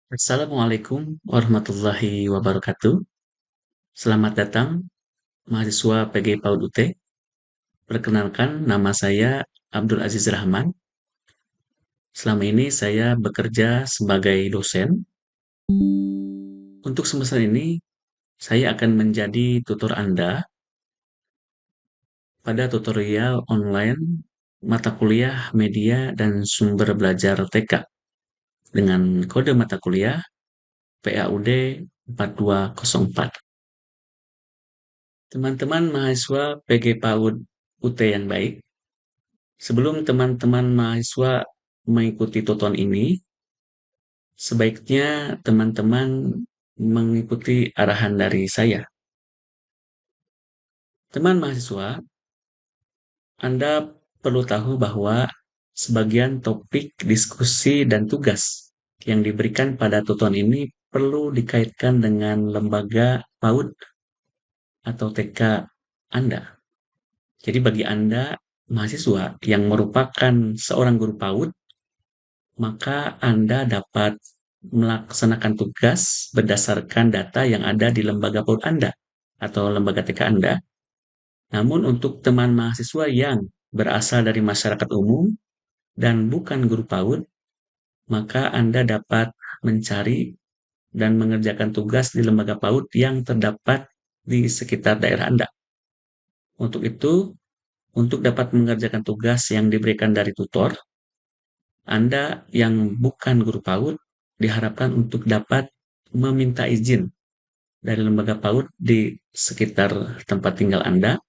Assalamualaikum warahmatullahi wabarakatuh. Selamat datang mahasiswa PG PAUD UT. Perkenalkan, nama saya Abdul Aziz Rahman. Selama ini saya bekerja sebagai dosen. Untuk semester ini, saya akan menjadi tutor Anda pada tutorial online mata kuliah media dan sumber belajar TK dengan kode mata kuliah PAUD 4204. Teman-teman mahasiswa PG PAUD UT yang baik, sebelum teman-teman mahasiswa mengikuti tuton ini, sebaiknya teman-teman mengikuti arahan dari saya. Teman mahasiswa, Anda perlu tahu bahwa sebagian topik diskusi dan tugas yang diberikan pada tuton ini perlu dikaitkan dengan lembaga PAUD atau TK Anda. Jadi bagi Anda mahasiswa yang merupakan seorang guru PAUD, maka Anda dapat melaksanakan tugas berdasarkan data yang ada di lembaga PAUD Anda atau lembaga TK Anda. Namun untuk teman mahasiswa yang berasal dari masyarakat umum dan bukan guru PAUD, maka Anda dapat mencari dan mengerjakan tugas di lembaga PAUD yang terdapat di sekitar daerah Anda. Untuk itu, untuk dapat mengerjakan tugas yang diberikan dari tutor, Anda yang bukan guru PAUD diharapkan untuk dapat meminta izin dari lembaga PAUD di sekitar tempat tinggal Anda,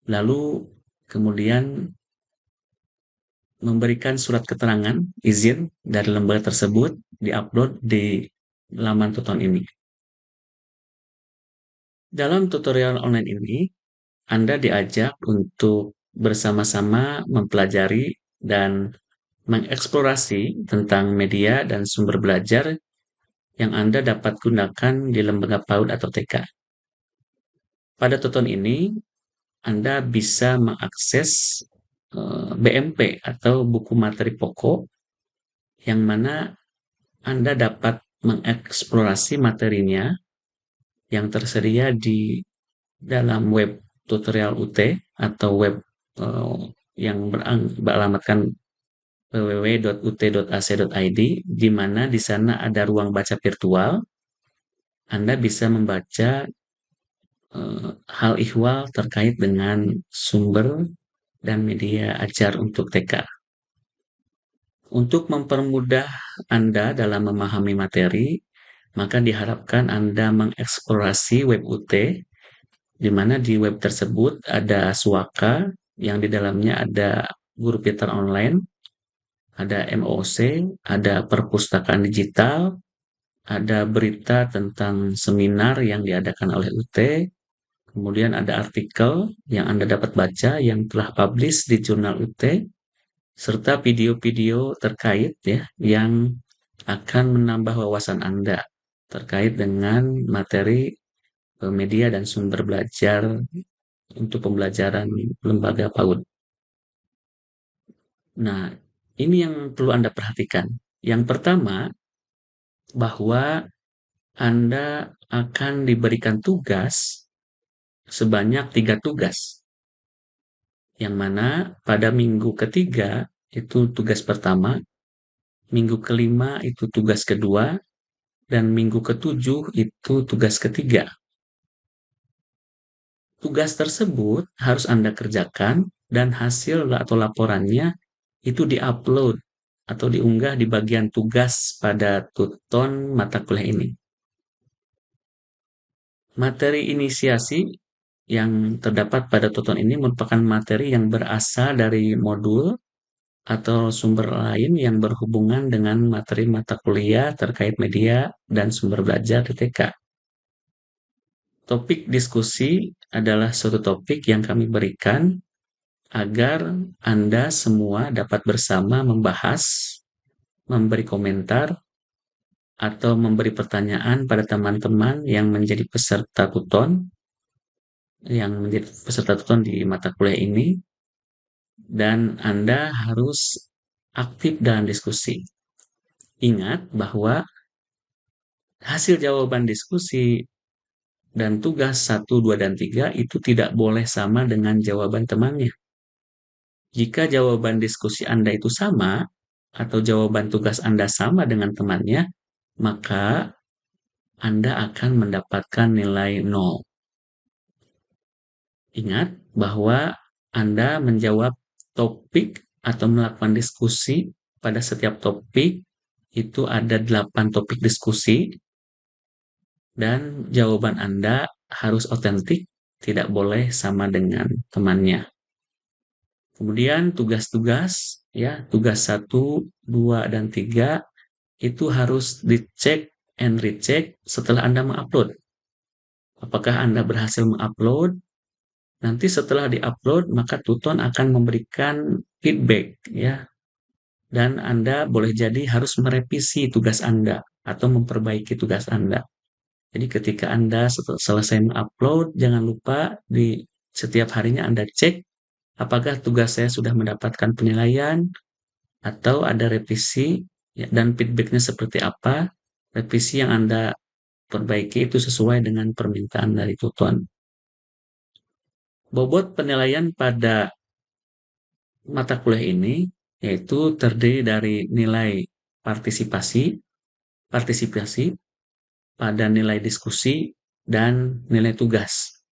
lalu kemudian memberikan surat keterangan izin dari lembaga tersebut diupload di laman tuton ini. Dalam tutorial online ini, Anda diajak untuk bersama-sama mempelajari dan mengeksplorasi tentang media dan sumber belajar yang Anda dapat gunakan di lembaga PAUD atau TK. Pada tuton ini, Anda bisa mengakses BMP atau buku materi pokok yang mana Anda dapat mengeksplorasi materinya yang tersedia di dalam web tutorial UT atau web eh, yang beralamatkan www.ut.ac.id, di mana di sana ada ruang baca virtual. Anda bisa membaca hal ihwal terkait dengan sumber dan media ajar untuk TK. Untuk mempermudah Anda dalam memahami materi, maka diharapkan Anda mengeksplorasi web UT, di mana di web tersebut ada Suaka, yang di dalamnya ada guru pintar online, ada MOC, ada perpustakaan digital, ada berita tentang seminar yang diadakan oleh UT, kemudian ada artikel yang Anda dapat baca yang telah publish di jurnal UT, serta video-video terkait ya yang akan menambah wawasan Anda terkait dengan materi media dan sumber belajar untuk pembelajaran lembaga PAUD. Nah, ini yang perlu Anda perhatikan. Yang pertama, bahwa Anda akan diberikan tugas sebanyak 3 tugas, yang mana pada minggu ketiga itu tugas pertama, minggu kelima itu tugas kedua, dan minggu ketujuh itu tugas ketiga. Tugas tersebut harus Anda kerjakan dan hasil atau laporannya itu diupload atau diunggah di bagian tugas pada tuton mata kuliah ini. Materi inisiasi yang terdapat pada tuton ini merupakan materi yang berasal dari modul atau sumber lain yang berhubungan dengan materi mata kuliah terkait media dan sumber belajar di TK. Topik diskusi adalah suatu topik yang kami berikan agar Anda semua dapat bersama membahas, memberi komentar, atau memberi pertanyaan pada teman-teman yang menjadi peserta tuton, di mata kuliah ini, dan Anda harus aktif dalam diskusi. Ingat bahwa hasil jawaban diskusi dan tugas 1, 2, dan 3 itu tidak boleh sama dengan jawaban temannya. Jika jawaban diskusi Anda itu sama, atau jawaban tugas Anda sama dengan temannya, maka Anda akan mendapatkan nilai 0. Ingat bahwa Anda menjawab topik atau melakukan diskusi pada setiap topik itu ada 8 topik diskusi dan jawaban Anda harus otentik, tidak boleh sama dengan temannya. Kemudian tugas-tugas, ya, tugas 1, 2, dan 3 itu harus dicek and recheck setelah Anda mengupload. Apakah Anda berhasil mengupload? Nanti setelah diupload, maka Tuton akan memberikan feedback, ya. Dan Anda boleh jadi harus merevisi tugas Anda atau memperbaiki tugas Anda. Jadi ketika Anda selesai mengupload, jangan lupa di setiap harinya Anda cek apakah tugas saya sudah mendapatkan penilaian atau ada revisi, ya, dan feedbacknya seperti apa. Revisi yang Anda perbaiki itu sesuai dengan permintaan dari tutor. Bobot penilaian pada mata kuliah ini yaitu terdiri dari nilai partisipasi, partisipasi pada nilai diskusi dan nilai tugas.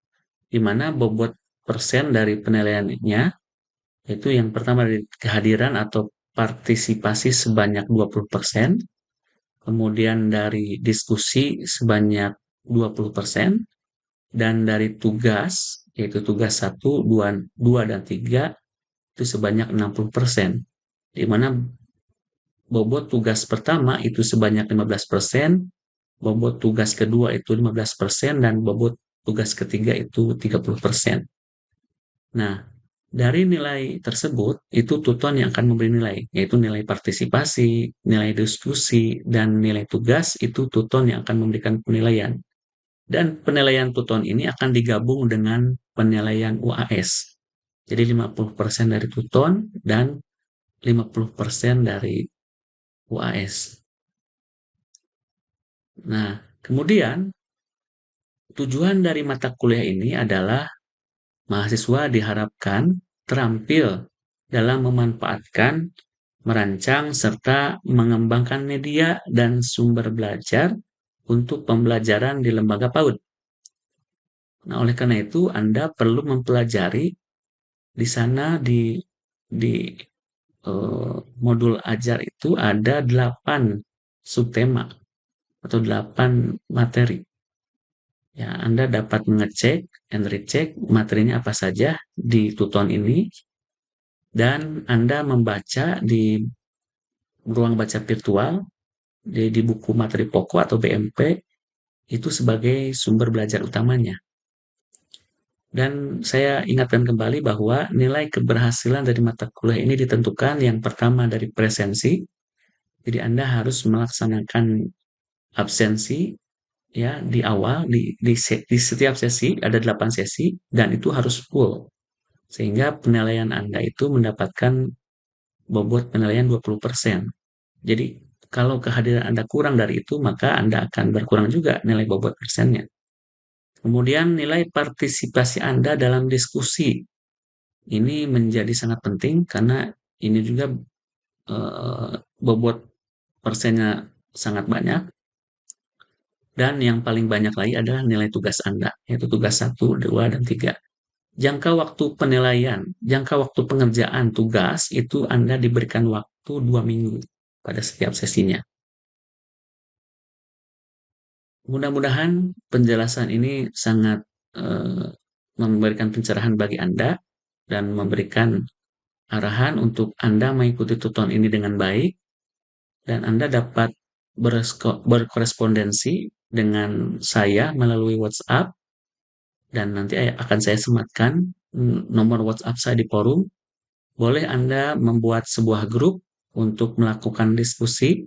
Di mana bobot persen dari penilaiannya yaitu yang pertama dari kehadiran atau partisipasi sebanyak 20%, kemudian dari diskusi sebanyak 20%, dan dari tugas, yaitu tugas 1, 2, 2, dan 3, itu sebanyak 60%. Di mana bobot tugas pertama itu sebanyak 15%, bobot tugas kedua itu 15%, dan bobot tugas ketiga itu 30%. Nah, dari nilai tersebut, itu tutor yang akan memberi nilai, yaitu nilai partisipasi, nilai diskusi, dan nilai tugas, itu tutor yang akan memberikan penilaian. Dan penilaian tuton ini akan digabung dengan penilaian UAS. Jadi 50% dari tuton dan 50% dari UAS. Nah, kemudian tujuan dari mata kuliah ini adalah mahasiswa diharapkan terampil dalam memanfaatkan, merancang, serta mengembangkan media dan sumber belajar untuk pembelajaran di lembaga PAUD. Nah, oleh karena itu, Anda perlu mempelajari di sana di modul ajar itu ada 8 subtema atau 8 materi. Ya, Anda dapat mengecek and recheck materinya apa saja di tuton ini, dan Anda membaca di ruang baca virtual di buku materi pokok atau BMP itu sebagai sumber belajar utamanya. Dan saya ingatkan kembali bahwa nilai keberhasilan dari mata kuliah ini ditentukan yang pertama dari presensi. Jadi Anda harus melaksanakan absensi, ya, di awal di setiap sesi ada 8 sesi dan itu harus full. Sehingga penilaian Anda itu mendapatkan bobot penilaian 20%. Jadi kalau kehadiran Anda kurang dari itu, maka Anda akan berkurang juga nilai bobot persennya. Kemudian nilai partisipasi Anda dalam diskusi. Ini menjadi sangat penting karena ini juga bobot persennya sangat banyak. Dan yang paling banyak lagi adalah nilai tugas Anda, yaitu tugas 1, 2, dan 3. Jangka waktu pengerjaan tugas itu Anda diberikan waktu 2 minggu pada setiap sesinya. Mudah-mudahan penjelasan ini sangat memberikan pencerahan bagi Anda dan memberikan arahan untuk Anda mengikuti tutorial ini dengan baik, dan Anda dapat berkorespondensi dengan saya melalui WhatsApp, dan nanti akan saya sematkan nomor WhatsApp saya di forum. Boleh Anda membuat sebuah grup untuk melakukan diskusi,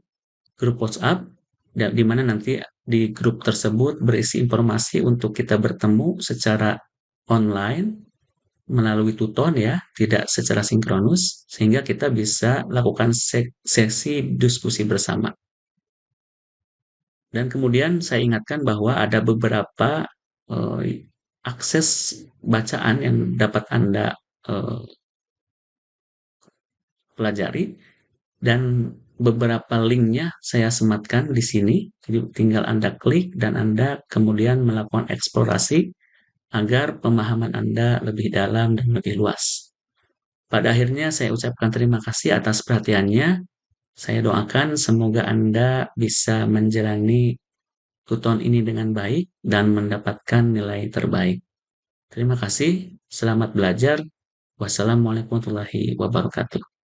grup WhatsApp, dan di mana nanti di grup tersebut berisi informasi untuk kita bertemu secara online melalui Tuton, ya, tidak secara sinkronus, sehingga kita bisa lakukan sesi diskusi bersama. Dan kemudian saya ingatkan bahwa ada beberapa akses bacaan yang dapat Anda eh, pelajari, dan beberapa linknya saya sematkan di sini. Jadi tinggal Anda klik dan Anda kemudian melakukan eksplorasi agar pemahaman Anda lebih dalam dan lebih luas. Pada akhirnya saya ucapkan terima kasih atas perhatiannya. Saya doakan semoga Anda bisa menjalani tuton ini dengan baik dan mendapatkan nilai terbaik. Terima kasih, selamat belajar. Wassalamualaikum warahmatullahi wabarakatuh.